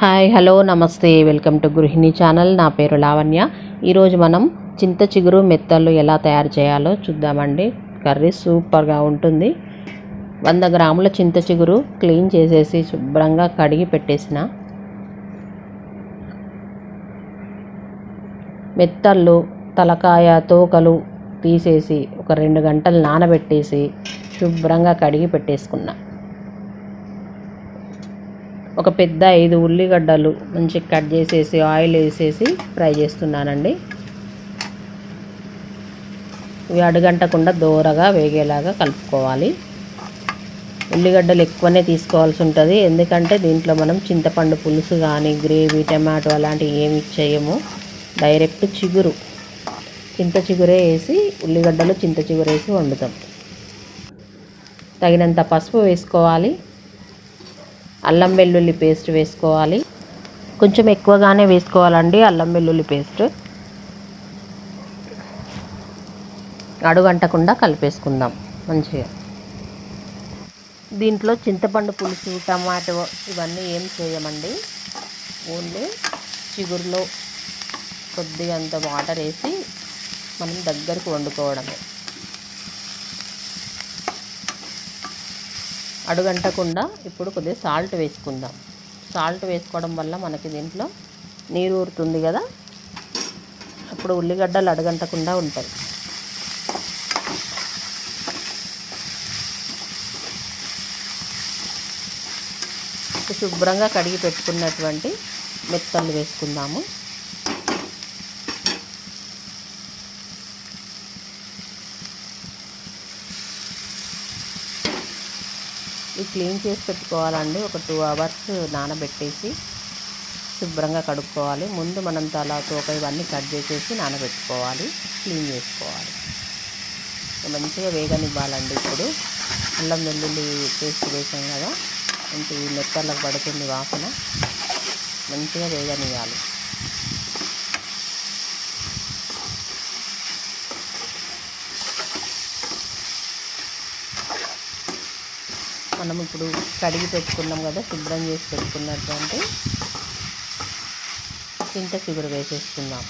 Hi hello నమస్తే welcome to గృహిణి channel. నా పేరు లావణ్య. ఈరోజు మనం చింత చిగురు మెత్తలు ఎలా తయారు చేయాలో చూద్దామండి. కర్రీ సూపర్గా ఉంటుంది. 100 గ్రాముల చింత చిగురు క్లీన్ చేసేసి శుభ్రంగా కడిగి పెట్టేసిన మెత్తళ్ళు తలకాయ తోకలు తీసేసి ఒక 2 గంటలు నానబెట్టేసి శుభ్రంగా కడిగి పెట్టేసుకున్నా. ఒక పెద్ద 5 ఉల్లిగడ్డలు మంచిగా కట్ చేసేసి ఆయిల్ వేసేసి ఫ్రై చేస్తున్నానండి. ఇవి అడుగంటకుండా దోరగా వేగేలాగా కలుపుకోవాలి. ఉల్లిగడ్డలు ఎక్కువనే తీసుకోవాల్సి ఉంటుంది, ఎందుకంటే దీంట్లో మనం చింతపండు పులుసు కానీ గ్రేవీ టమాటో అలాంటివి ఏమి చేయము. డైరెక్ట్ చిగురు చింత చిగురే వేసి ఉల్లిగడ్డలు చింత చిగురు వేసి వండుతాం. తగినంత పసుపు వేసుకోవాలి. అల్లం వెల్లుల్లి పేస్ట్ వేసుకోవాలి. కొంచెం ఎక్కువగానే వేసుకోవాలండి అల్లం వెల్లుల్లి పేస్ట్. అడుగంటకుండా కలిపేసుకుందాం మంచిగా. దీంట్లో చింతపండు పులుసు టమాటో ఇవన్నీ ఏం చేయమండి. ఓన్లీ చిగురులో కొద్దిగా అంత వాటర్ వేసి మనం దగ్గరకు వండుకోవడమే. అడుగంటకుండా ఇప్పుడు కొద్దిగా సాల్ట్ వేసుకుందాం. సాల్ట్ వేసుకోవడం వల్ల మనకి దీంట్లో నీరు ఊరుతుంది కదా, అప్పుడు ఉల్లిగడ్డలు అడుగంటకుండా ఉంటాయి. శుభ్రంగా కడిగి పెట్టుకున్నటువంటి మెత్తలు వేసుకుందాము. ఇవి క్లీన్ చేసి పెట్టుకోవాలండి. ఒక 2 అవర్స్ నానబెట్టేసి శుభ్రంగా కడుక్కోవాలి. ముందు మనం తల తోక ఇవన్నీ కట్ చేసేసి నానబెట్టుకోవాలి, క్లీన్ చేసుకోవాలి. మంచిగా వేగనివ్వాలండి. ఇప్పుడు అల్లం వెల్లుల్లి పేస్ట్ వేసాం కదా, మంచి మెత్తలకు పడుతుంది వాసన. మంచిగా వేగనివ్వాలి. మనం ఇప్పుడు కడిగి పెట్టుకున్నాం కదా, శుభ్రం చేసి పెట్టుకున్నటువంటి చింత చిగురు వేసేసుకుందాం.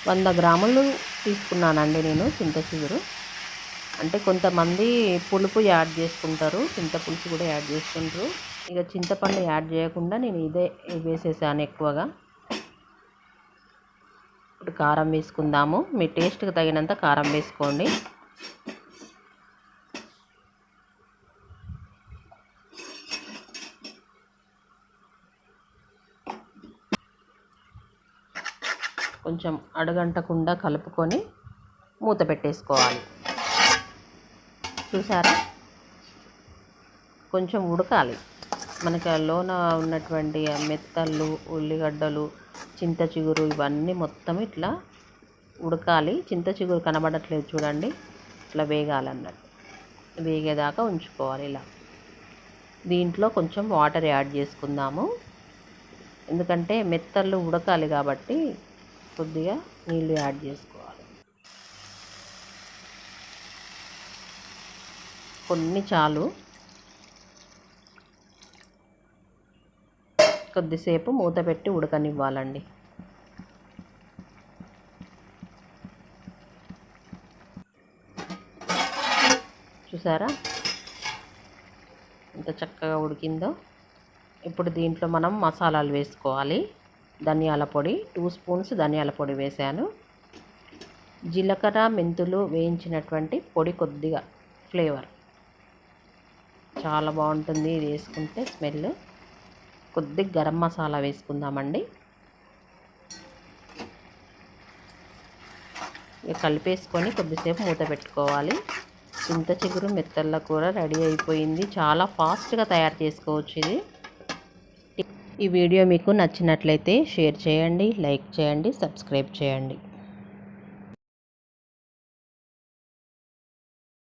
వంద గ్రాములు తీసుకున్నానండి నేను చింత చిగురు. అంటే కొంతమంది పులుపు యాడ్ చేసుకుంటారు, చింత పులుసు కూడా యాడ్ చేసుకుంటారు. ఇక చింతపండు యాడ్ చేయకుండా నేను ఇదే వేసేసాను ఎక్కువగా. ఇప్పుడు కారం వేసుకుందాము. మీ టేస్ట్కి తగినంత కారం వేసుకోండి. కొంచెం అడుగంటకుండా కలుపుకొని మూత పెట్టేసుకోవాలి. చూసారా, కొంచెం ఉడకాలి. మనకి లోన ఉన్నటువంటి మెత్తళ్ళు ఉల్లిగడ్డలు చింత చిగురు ఇవన్నీ మొత్తం ఇట్లా ఉడకాలి. చింత చిగురు కనబడట్లేదు చూడండి, ఇట్లా వేగాలన్నట్టు. వేగేదాకా ఉంచుకోవాలి ఇలా. దీంట్లో కొంచెం వాటర్ యాడ్ చేసుకుందాము, ఎందుకంటే మెత్తళ్ళు ఉడకాలి కాబట్టి కొద్దిగా నీళ్ళు యాడ్ చేసుకోవాలి. కొన్ని చాలు. కొద్దిసేపు మూత పెట్టి ఉడకనివ్వాలండి. చూసారా ఎంత చక్కగా ఉడికిందో. ఇప్పుడు దీంట్లో మనం మసాలాలు వేసుకోవాలి. ధనియాల పొడి 2 స్పూన్స్ ధనియాల పొడి వేసాను. జీలకర్ర మెంతులు వేయించినటువంటి పొడి కొద్దిగా, ఫ్లేవర్ చాలా బాగుంటుంది ఇది వేసుకుంటే స్మెల్. కొద్దిగా గరం మసాలా వేసుకుందామండి. ఇక కలిపేసుకొని కొద్దిసేపు మూత పెట్టుకోవాలి. చింత చిగురు మెత్తళ్ళ కూర రెడీ అయిపోయింది. చాలా ఫాస్ట్గా తయారు చేసుకోవచ్చు ఇది. ఈ వీడియో మీకు నచ్చినట్లయితే షేర్ చేయండి, లైక్ చేయండి, సబ్స్క్రైబ్ చేయండి.